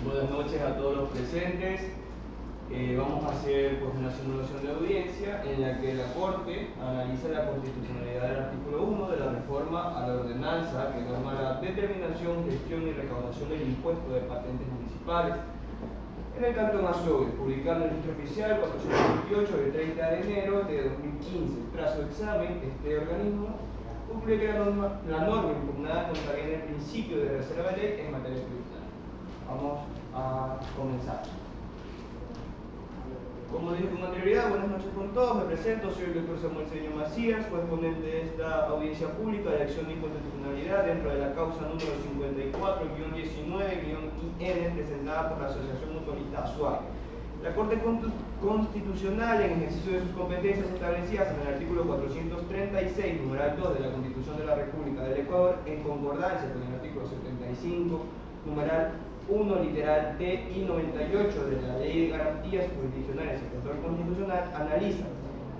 Buenas noches a todos los presentes. Vamos a hacer pues, una simulación de audiencia en la que la Corte analiza la constitucionalidad del artículo 1 de la reforma a la ordenanza que norma la determinación, gestión y recaudación del impuesto de patentes municipales en el Cantón Azogues, publicado en el Registro Oficial 428 del 30 de enero de 2015. Tras su examen, este organismo concluye que la norma impugnada contraviene el principio de reserva de ley en materia tributaria. Vamos a comenzar. Como dije con anterioridad, buenas noches con todos. Me presento, soy el doctor Samuel Cedeño Macías, juez ponente de esta audiencia pública de acción de inconstitucionalidad dentro de la causa número 54-19-IN presentada por la Asociación Mutualista Azuay. La Corte Constitucional, en ejercicio de sus competencias establecidas en el artículo 436, numeral 2 de la Constitución de la República del Ecuador, en concordancia con el artículo 75, numeral 1, literal D y 98 de la Ley de Garantías Jurisdiccionales y Control Constitucional, analiza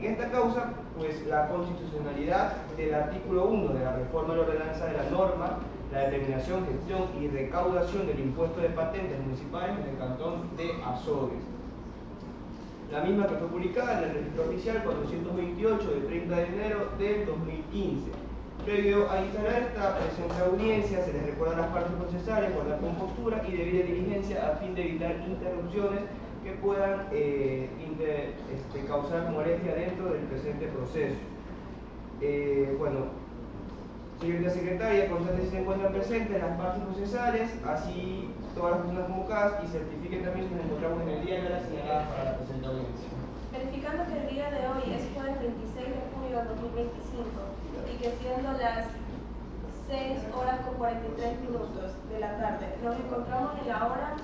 en esta causa pues, la constitucionalidad del artículo 1 de la reforma de la ordenanza de la norma, la determinación, gestión y recaudación del impuesto de patentes municipales en el Cantón de Azogues. La misma que fue publicada en el Registro Oficial 428 del 30 de enero del 2015. Previo a instalar esta presente audiencia, se les recuerda a las partes procesales guardar compostura y debida diligencia a fin de evitar interrupciones que puedan causar molestia dentro del presente proceso. Señorita secretaria, constante si se encuentran presentes las partes procesales, así todas las personas convocadas, y certifiquen también si nos encontramos en el día y hora señaladas para la presente audiencia. Verificando que el día de hoy es jueves 26 de junio de 2025 y que siendo las 6:43 de la tarde, nos encontramos en la hora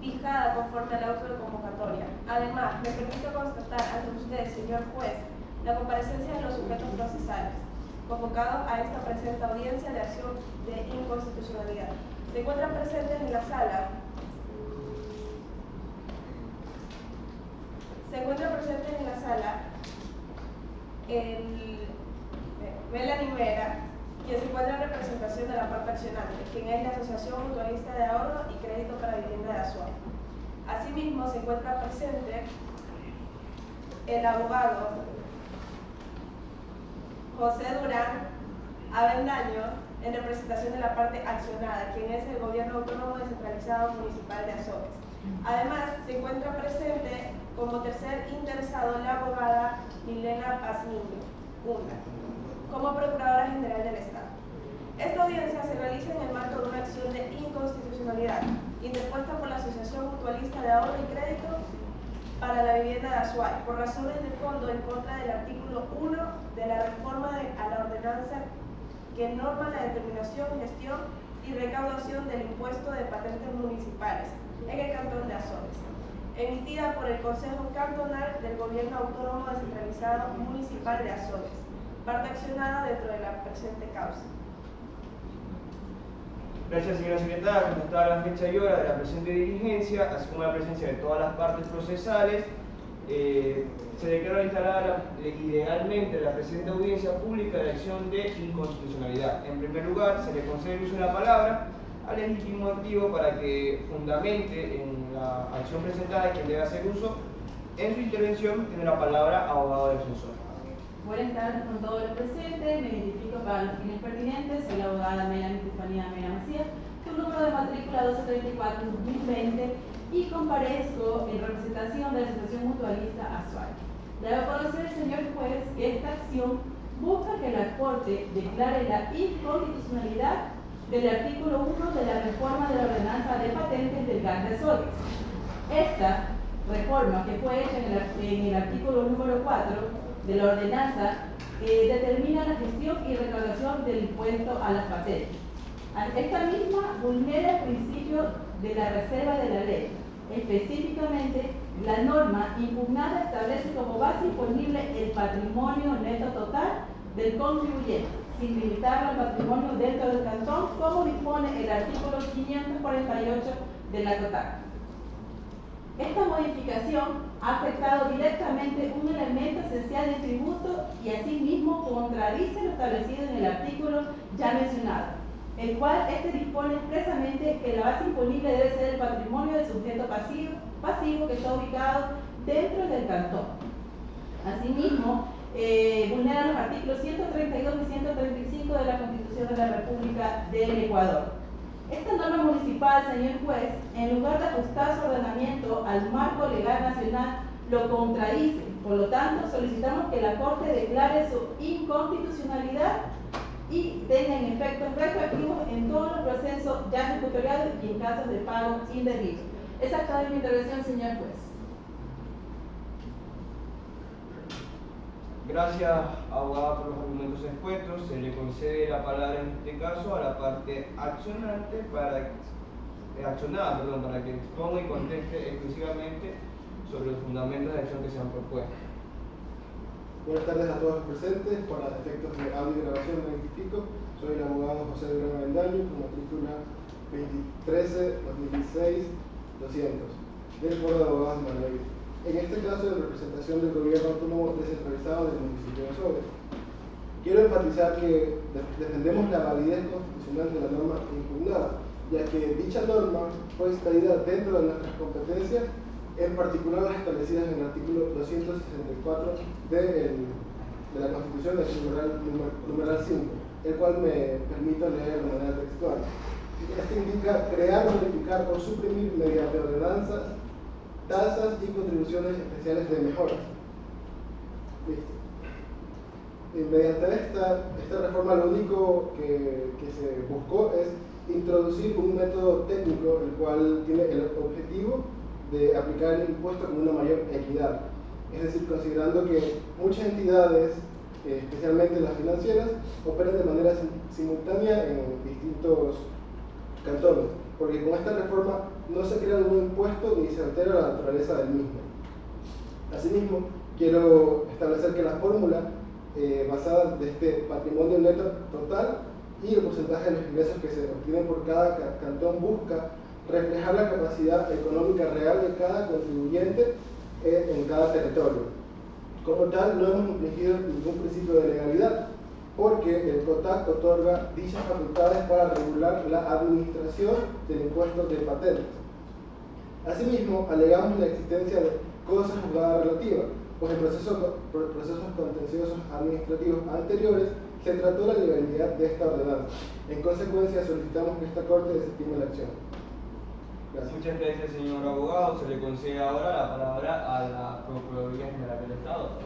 fijada conforme al auto de convocatoria. Además, me permito constatar ante usted, señor juez, la comparecencia de los sujetos procesales convocados a esta presente audiencia de acción de inconstitucionalidad. Se encuentran presentes en la sala Melanie Vera, quien se encuentra en representación de la parte accionante, quien es la Asociación Mutualista de Ahorro y Crédito para Vivienda de Azuay. Asimismo, se encuentra presente el abogado José Durán Avendaño, en representación de la parte accionada, quien es el Gobierno Autónomo Descentralizado Municipal de Azogues. Además, se encuentra presente como tercer interesado la abogada Milena Pazmiño, como Procuradora General del Estado. Esta audiencia se realiza en el marco de una acción de inconstitucionalidad interpuesta por la Asociación Mutualista de Ahorro y Crédito para la Vivienda de Azuay, por razones de fondo en contra del artículo 1 de la reforma a la ordenanza que norma la determinación, gestión y recaudación del impuesto de patentes municipales en el Cantón de Azogues, emitida por el Consejo Cantonal del Gobierno Autónomo Descentralizado Municipal de Azogues, parte accionada dentro de la presente causa. Gracias, señora secretaria. Constatada la fecha y hora de la presente diligencia, así como la presencia de todas las partes procesales, se declara instalada ilegalmente la presente audiencia pública de acción de inconstitucionalidad. En primer lugar, se le concede el uso de la palabra al legítimo activo para que fundamente en la acción presentada quien debe hacer uso. En su intervención tiene la palabra abogado defensor. Buenas tardes con todos los presentes, me identifico para los fines pertinentes, soy la abogada Melanie Estefanía Mena Macías, con número de matrícula 1234-2020 y comparezco en representación de la Asociación Mutualista Azuay. Debe conocer el señor juez que esta acción busca que la Corte declare la inconstitucionalidad del artículo 1 de la reforma de la ordenanza de patentes del GAN de Azogues. Esta reforma, que fue hecha en el artículo número 4 de la ordenanza, determina la gestión y recaudación del impuesto a las patentes. Esta misma vulnera el principio de la reserva de la ley. Específicamente, la norma impugnada establece como base imponible el patrimonio neto total del contribuyente, sin limitarlo al patrimonio dentro del cantón, como dispone el artículo 548 de la COTAC. Esta modificación ha afectado directamente un elemento esencial especial de tributo y asimismo contradice lo establecido en el artículo ya mencionado, el cual dispone expresamente que la base imponible debe ser el patrimonio del sujeto pasivo que está ubicado dentro del cantón. Asimismo, vulnera los artículos 132 y 135 de la Constitución de la República del Ecuador. Esta norma municipal, señor juez, en lugar de ajustar su ordenamiento al marco legal nacional, lo contradice. Por lo tanto, solicitamos que la Corte declare su inconstitucionalidad y tenga en efectos retroactivos en todos los procesos ya ejecutoriados y en casos de pago indebido. Esa es toda mi intervención, señor juez. Gracias, abogada, por los argumentos expuestos. Se le concede la palabra en este caso a la parte accionada para que exponga y conteste exclusivamente sobre los fundamentos de acción que se han propuesto. Buenas tardes a todos los presentes. Para efectos de audio y grabación me identifico. Soy el abogado José Durán Avendaño, con matrícula 2013-2016-200 del Foro de Abogados de Manaví. En este caso, en representación del Gobierno Autónomo Descentralizado del municipio de Azogues. Quiero enfatizar que defendemos la validez constitucional de la norma impugnada, ya que dicha norma fue extraída dentro de nuestras competencias, en particular las establecidas en el artículo 264 de la Constitución del numeral 5, el cual me permito leer de manera textual. Este indica crear, modificar o suprimir mediante ordenanzas, tasas y contribuciones especiales de mejora. Listo. Mediante esta reforma lo único que se buscó es introducir un método técnico el cual tiene el objetivo de aplicar el impuesto con una mayor equidad. Es decir, considerando que muchas entidades, especialmente las financieras, operan de manera simultánea en distintos cantones, porque con esta reforma no se crea un impuesto ni se altera la naturaleza del mismo. Asimismo, quiero establecer que la fórmula basada de este patrimonio neto total y el porcentaje de los ingresos que se obtienen por cada cantón busca reflejar la capacidad económica real de cada contribuyente en cada territorio. Como tal, no hemos infringido ningún principio de legalidad, porque el COTAC otorga dichas facultades para regular la administración del impuesto de patentes. Asimismo, alegamos la existencia de cosas juzgadas relativas, pues en procesos contenciosos administrativos anteriores se trató la legalidad de esta ordenanza. En consecuencia, solicitamos que esta Corte desestime la acción. Gracias. Muchas gracias, señor abogado. Se le concede ahora la palabra a la Procuraduría General del Estado.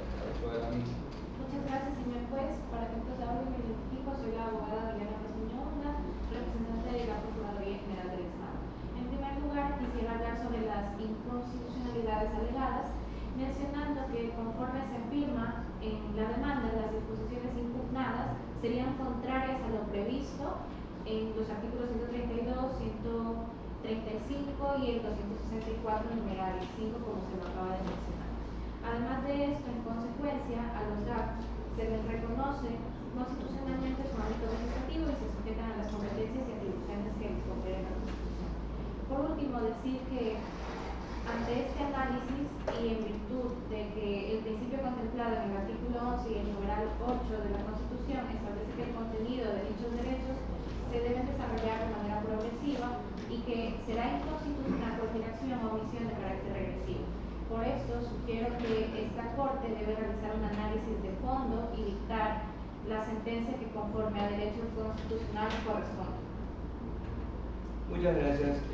Muchas gracias, señor juez. Para efectos de audio me identifico, soy la abogada Diana Castañona, representante de la Procuraduría General del Estado. En primer lugar, quisiera hablar sobre las inconstitucionalidades alegadas, mencionando que conforme se afirma en la demanda, las disposiciones impugnadas serían contrarias a lo previsto en los artículos 132, 135 y el 264, numeral 5, como se lo acaba de mencionar. Además de esto, en consecuencia, a los GAP se les reconoce constitucionalmente su ámbito legislativo y se sujetan a las competencias y atribuciones que les confere la Constitución. Por último, decir que ante este análisis y en virtud de que el principio contemplado en el artículo 11 y el numeral 8 de la Constitución establece que el contenido de dichos derechos se deben desarrollar de manera progresiva y que será inconstitucional cualquier acción o omisión de carácter regresivo. Por esto, sugiero que esta Corte debe realizar un análisis de fondo y dictar la sentencia que conforme a derechos constitucionales corresponde. Muchas gracias,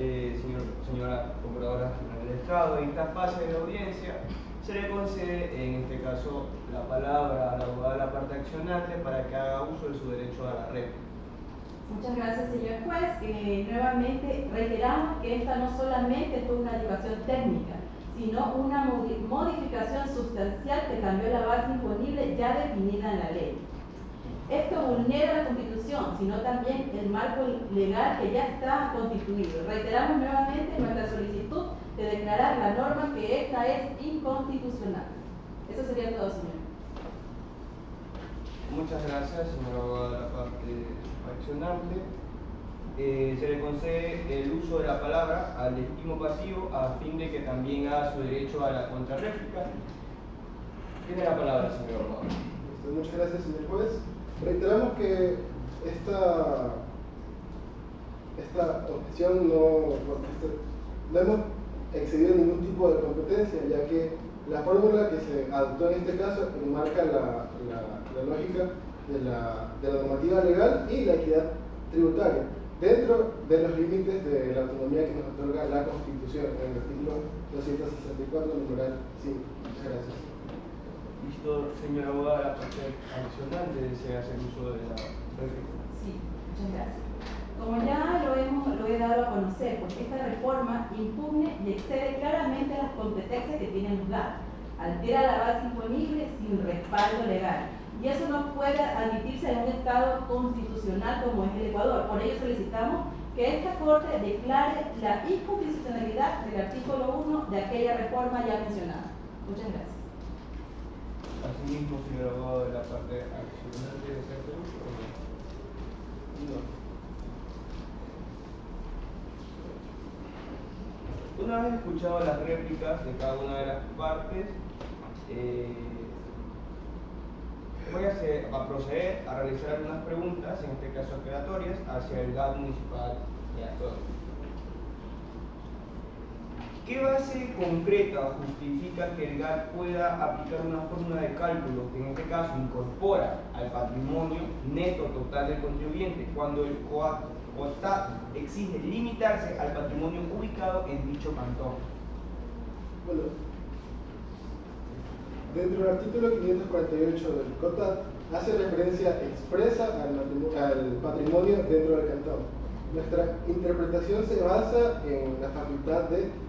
señora Procuradora General del Estado. En esta fase de la audiencia se le concede, en este caso, la palabra a la abogada de la parte accionante para que haga uso de su derecho a la réplica. Muchas gracias, señor juez. Nuevamente reiteramos que esta no solamente fue una derivación técnica, sino una modificación sustancial que cambió la base imponible ya definida en la ley. Esto vulnera la Constitución, sino también el marco legal que ya está constituido. Reiteramos nuevamente nuestra solicitud de declarar la norma que esta es inconstitucional. Eso sería todo, señor. Muchas gracias, señora abogada de la parte accionante. Se le concede el uso de la palabra al legítimo pasivo a fin de que también haga su derecho a la contrarréplica. Tiene la palabra, señor abogado. Muchas gracias, señor juez. Reiteramos que esta objeción no hemos excedido ningún tipo de competencia, ya que la fórmula que se adoptó en este caso enmarca la lógica de la normativa legal y la equidad tributaria, dentro de los límites de la autonomía que nos otorga la Constitución, en el artículo 264, numeral 5. Muchas gracias. Listo, señora abogada, la parte adicional desea hacer uso de la réplica. Sí, muchas gracias. Como ya lo he dado a conocer, pues esta reforma impugna y excede claramente las competencias que tienen los GAP, altera la base imponible sin respaldo legal. Y eso no puede admitirse en un Estado constitucional como es el Ecuador. Por ello solicitamos que esta Corte declare la inconstitucionalidad del artículo 1 de aquella reforma ya mencionada. Muchas gracias. Asimismo, señor abogado, de la parte adicional de ese uso. No. Una vez escuchado las réplicas de cada una de las partes, voy a proceder a realizar algunas preguntas, en este caso aclaratorias, hacia el GAP municipal de Azogues. ¿Qué base concreta justifica que el GAP pueda aplicar una fórmula de cálculo que en este caso incorpora al patrimonio neto total del contribuyente cuando el COAT exige limitarse al patrimonio ubicado en dicho cantón? Bueno, dentro del artículo 548 del COTAT hace referencia expresa al patrimonio dentro del cantón. Nuestra interpretación se basa en la facultad de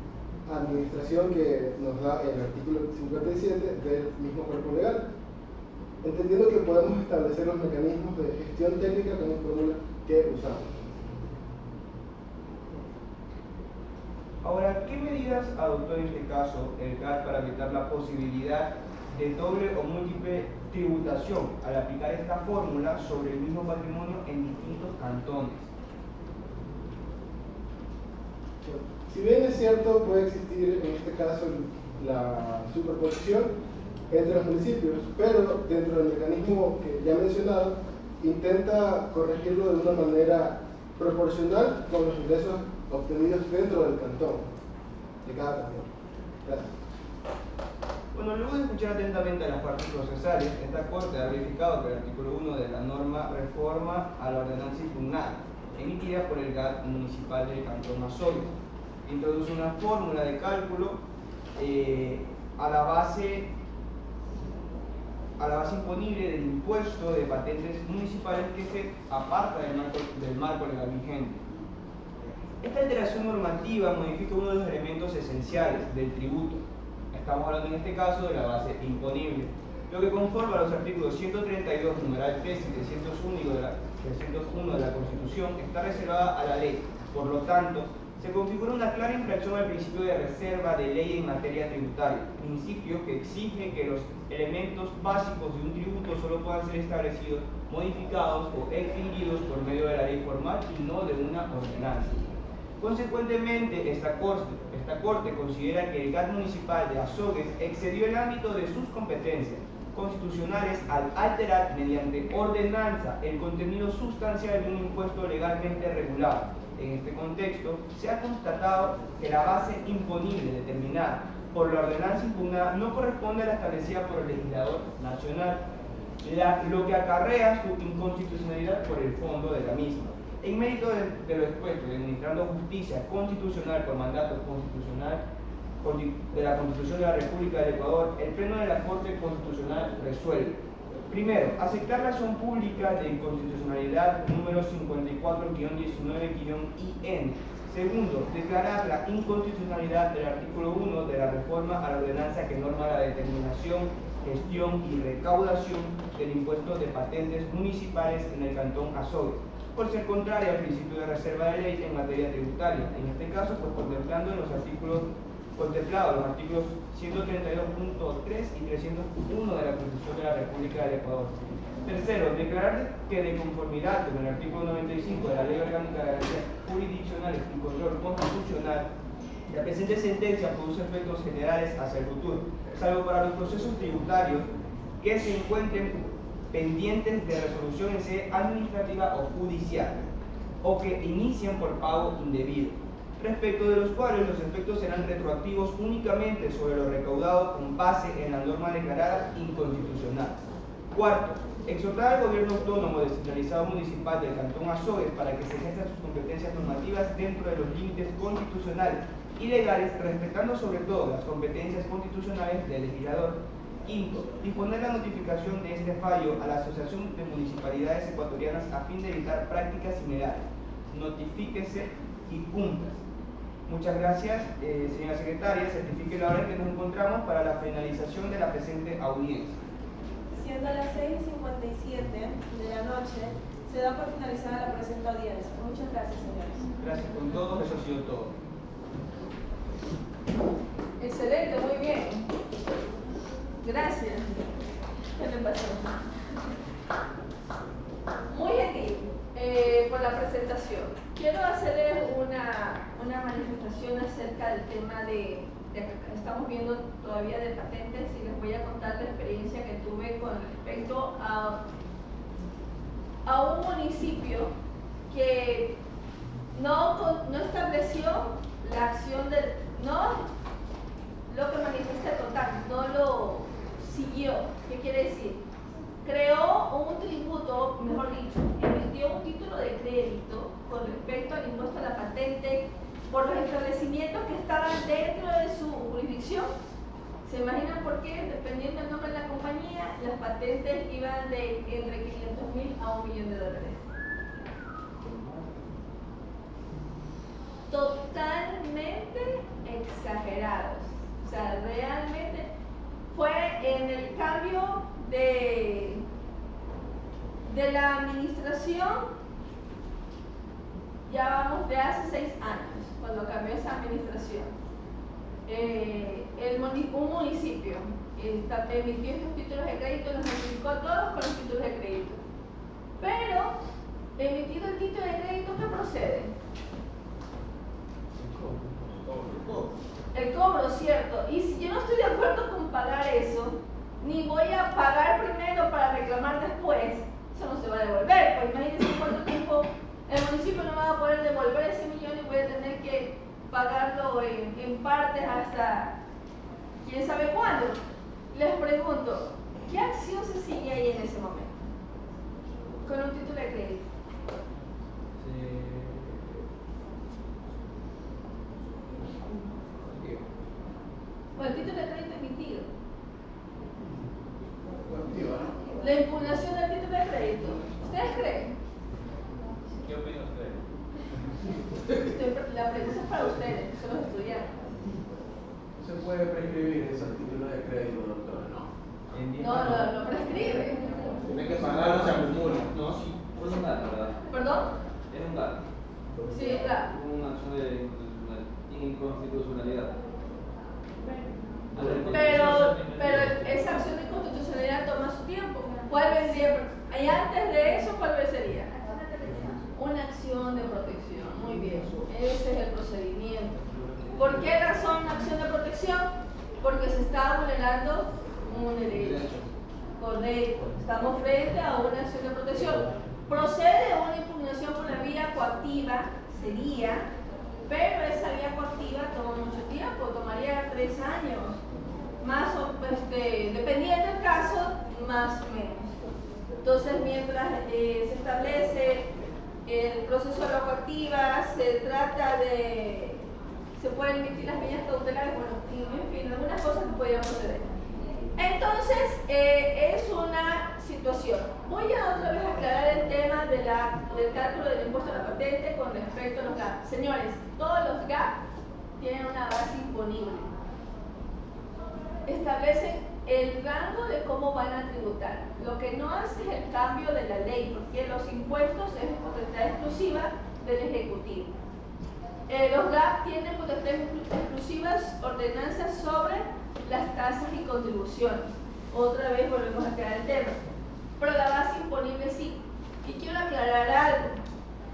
administración que nos da el artículo 57 del mismo cuerpo legal, entendiendo que podemos establecer los mecanismos de gestión técnica como fórmula que usamos. Ahora, ¿qué medidas adoptó en este caso el GAP para evitar la posibilidad de doble o múltiple tributación al aplicar esta fórmula sobre el mismo patrimonio en distintos cantones? Si bien es cierto, puede existir en este caso la superposición entre los municipios, pero dentro del mecanismo que ya he mencionado, intenta corregirlo de una manera proporcional con los ingresos obtenidos dentro del cantón, de cada cantón. Gracias. Bueno, luego de escuchar atentamente a las partes procesales, esta Corte ha verificado que el artículo 1 de la norma reforma a la ordenanza impugnada, emitida por el GAP municipal del cantón Azogues, introduce una fórmula de cálculo a la base imponible del impuesto de patentes municipales que se aparta del marco legal vigente. Esta alteración normativa modifica uno de los elementos esenciales del tributo. Estamos hablando en este caso de la base imponible, lo que conforma los artículos 132, numeral 3 y 301 de la Constitución está reservada a la ley. Por lo tanto, se configura una clara infracción al principio de reserva de ley en materia tributaria, principio que exige que los elementos básicos de un tributo solo puedan ser establecidos, modificados o extinguidos por medio de la ley formal y no de una ordenanza. Consecuentemente, esta Corte considera que el GAP municipal de Azogues excedió el ámbito de sus competencias constitucionales al alterar mediante ordenanza el contenido sustancial de un impuesto legalmente regulado. En este contexto, se ha constatado que la base imponible determinada por la ordenanza impugnada no corresponde a la establecida por el legislador nacional, lo que acarrea su inconstitucionalidad por el fondo de la misma. En mérito de lo expuesto, y administrando justicia constitucional por mandato constitucional de la Constitución de la República del Ecuador, el Pleno de la Corte Constitucional resuelve: primero, aceptar la acción pública de inconstitucionalidad número 54-19-IN. Segundo, declarar la inconstitucionalidad del artículo 1 de la reforma a la ordenanza que norma la determinación, gestión y recaudación del impuesto de patentes municipales en el cantón Azogues, por ser contraria al principio de reserva de ley en materia tributaria. En este caso, pues contemplados los artículos 132.3 y 301 de la Constitución de la República del Ecuador. Tercero, declarar que de conformidad con el artículo 95 de la Ley Orgánica de Garantías Jurisdiccionales y Control Constitucional, La presente sentencia produce efectos generales hacia el futuro, salvo para los procesos tributarios que se encuentren pendientes de resolución en sede administrativa o judicial, o que inicien por pago indebido, respecto de los cuales los efectos serán retroactivos únicamente sobre lo recaudado con base en la norma declarada inconstitucional. Cuarto, exhortar al gobierno autónomo descentralizado municipal del Cantón Azogues para que se ejerzan sus competencias normativas dentro de los límites constitucionales y legales, respetando sobre todo las competencias constitucionales del legislador. Quinto, disponer la notificación de este fallo a la Asociación de Municipalidades Ecuatorianas a fin de evitar prácticas similares. Notifíquese y cumpla. Muchas gracias, señora secretaria. Certifique la hora en que nos encontramos para la finalización de la presente audiencia. Siendo las 6:57 de la noche, se da por finalizada la presente audiencia. Muchas gracias, señores. Gracias con todos, eso ha sido todo. Excelente, muy bien. Gracias. ¿Qué le pasó? Muy gentil por la presentación. Quiero hacerles una manifestación acerca del tema de estamos viendo todavía de patentes y les voy a contar la experiencia que tuve con respecto a un municipio que no estableció la acción del, no lo que manifiesta el contacto, no lo siguió. ¿Qué quiere decir? Creó un tributo, mejor dicho, emitió un título de crédito con respecto al impuesto a la patente por los establecimientos que estaban dentro de su jurisdicción. ¿Se imaginan por qué? Dependiendo del nombre de la compañía, las patentes iban de entre 500.000 a $1 millón. Totalmente exagerados. O sea, realmente fue en el cambio de la administración, ya vamos de hace 6 años, cuando cambió esa administración. Un municipio emitió estos títulos de crédito, los notificó a todos con los títulos de crédito. Pero, emitido el título de crédito, ¿qué procede? El cobro, ¿cierto? Y si yo no estoy de acuerdo con pagar eso, ni voy a pagar primero para reclamar después, eso no se va a devolver. Pues imagínense cuánto tiempo el municipio no va a poder devolver ese millón y voy a tener que pagarlo en partes hasta quién sabe cuándo. Les pregunto, ¿qué acción se sigue ahí en ese momento? Con un título de crédito. Con el título de crédito emitido. La impugnación del título de crédito. ¿Ustedes creen? ¿Qué opina usted? La pregunta es para ustedes, que son los estudiantes. ¿Se puede prescribir esos títulos de crédito, doctor? No prescribe. Tiene que pagar o se acumula. No, sí, fue un gato, ¿verdad? ¿Perdón? Es un gato. Sí, claro. Una acción de inconstitucionalidad. Pero esa acción de inconstitucionalidad toma su tiempo. ¿Cuál vendría? Y antes de eso, ¿cuál sería? Una acción de protección. Muy bien. Ese es el procedimiento. ¿Por qué razón una acción de protección? Porque se está vulnerando un derecho. Correcto. Estamos frente a una acción de protección. Procede una impugnación por la vía coactiva, sería, pero esa vía coactiva toma mucho tiempo, tomaría 3 años, más o dependiendo del caso, más o menos. Entonces, mientras se establece el proceso de la coactiva, se pueden emitir las medidas cautelares, bueno, en fin, algunas cosas que podrían proceder. Entonces, es una situación. Voy a otra vez aclarar el tema del cálculo del impuesto a la patente con respecto a los GAP. Señores, todos los GAP tienen una base imponible. Establecen el rango de cómo van a tributar. Lo que no hace es el cambio de la ley, porque los impuestos es potestad exclusiva del Ejecutivo. Los GAP tienen potestad exclusivas ordenanzas sobre las tasas y contribuciones. Otra vez volvemos a aclarar el tema. Pero la base imponible sí. Y quiero aclarar algo.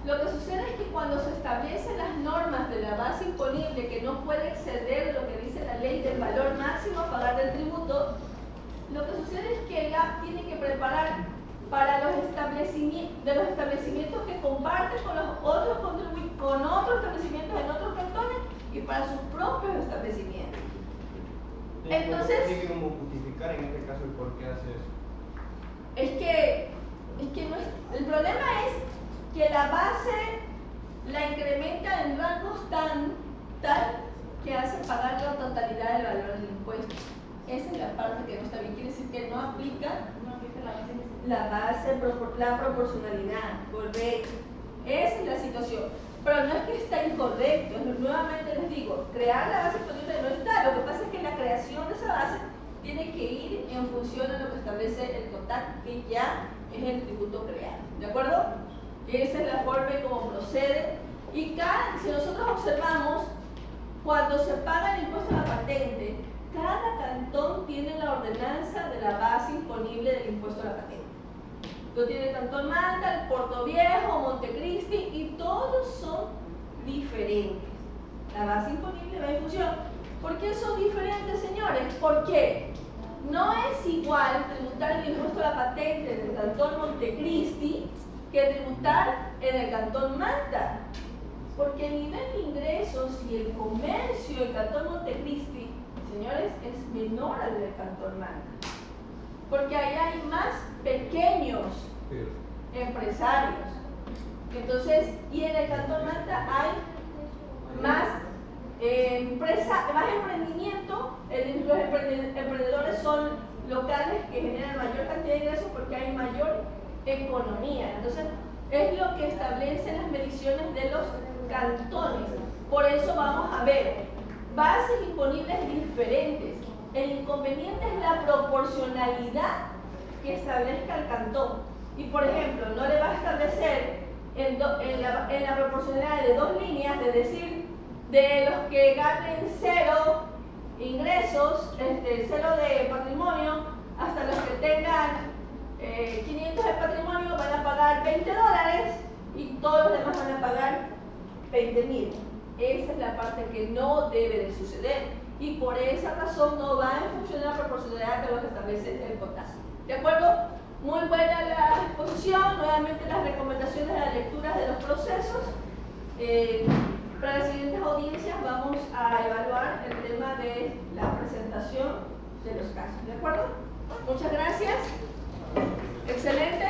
Lo que sucede es que cuando se establecen las normas de la base imponible que no pueden de los establecimientos que comparten con los otros con otros establecimientos en otros cantones y para sus propios establecimientos. Entonces, tiene que como justificar en este caso el por qué hace eso. Es que no es, el problema es que la base la incrementa en rangos tal que hace pagar la totalidad del valor del impuesto. Esa es la parte que no está bien. Quiere decir que no aplica la proporcionalidad, correcto. Esa es la situación. Pero no es que está incorrecto, nuevamente les digo, crear la base imponible no está. Lo que pasa es que la creación de esa base tiene que ir en función de lo que establece el CONTAC, que ya es el tributo creado. ¿De acuerdo? Esa es la forma en cómo procede. Y si nosotros observamos, cuando se paga el impuesto a la patente, cada cantón tiene la ordenanza de la base imponible del impuesto a la patente. Lo tiene el Cantón Manta, el Puerto Viejo, Montecristi, y todos son diferentes. La base imponible va en función. ¿Por qué son diferentes, señores? Porque no es igual tributar el impuesto a la patente en el Cantón Montecristi que tributar en el Cantón Manta. Porque el nivel de ingresos y el comercio del Cantón Montecristi, señores, es menor al del Cantón Manta. Porque ahí hay más pequeños empresarios. Entonces, y en el Cantón Manta hay más más emprendimiento. Los emprendedores son locales que generan mayor cantidad de ingresos porque hay mayor economía. Entonces, es lo que establecen las mediciones de los cantones. Por eso vamos a ver bases imponibles diferentes. El inconveniente es la proporcionalidad que establezca el cantón. Y por ejemplo, no le va a establecer en la proporcionalidad de 2 líneas, de decir, de los que ganen 0 ingresos, 0 de patrimonio, hasta los que tengan 500 de patrimonio van a pagar $20 y todos los demás van a pagar 20.000. Esa es la parte que no debe de suceder. Y por esa razón no va en función de la proporcionalidad que lo que establece el CONTAC. ¿De acuerdo? Muy buena la exposición. Nuevamente las recomendaciones de la lectura de los procesos. Para las siguientes audiencias vamos a evaluar el tema de la presentación de los casos. ¿De acuerdo? Muchas gracias. Excelente.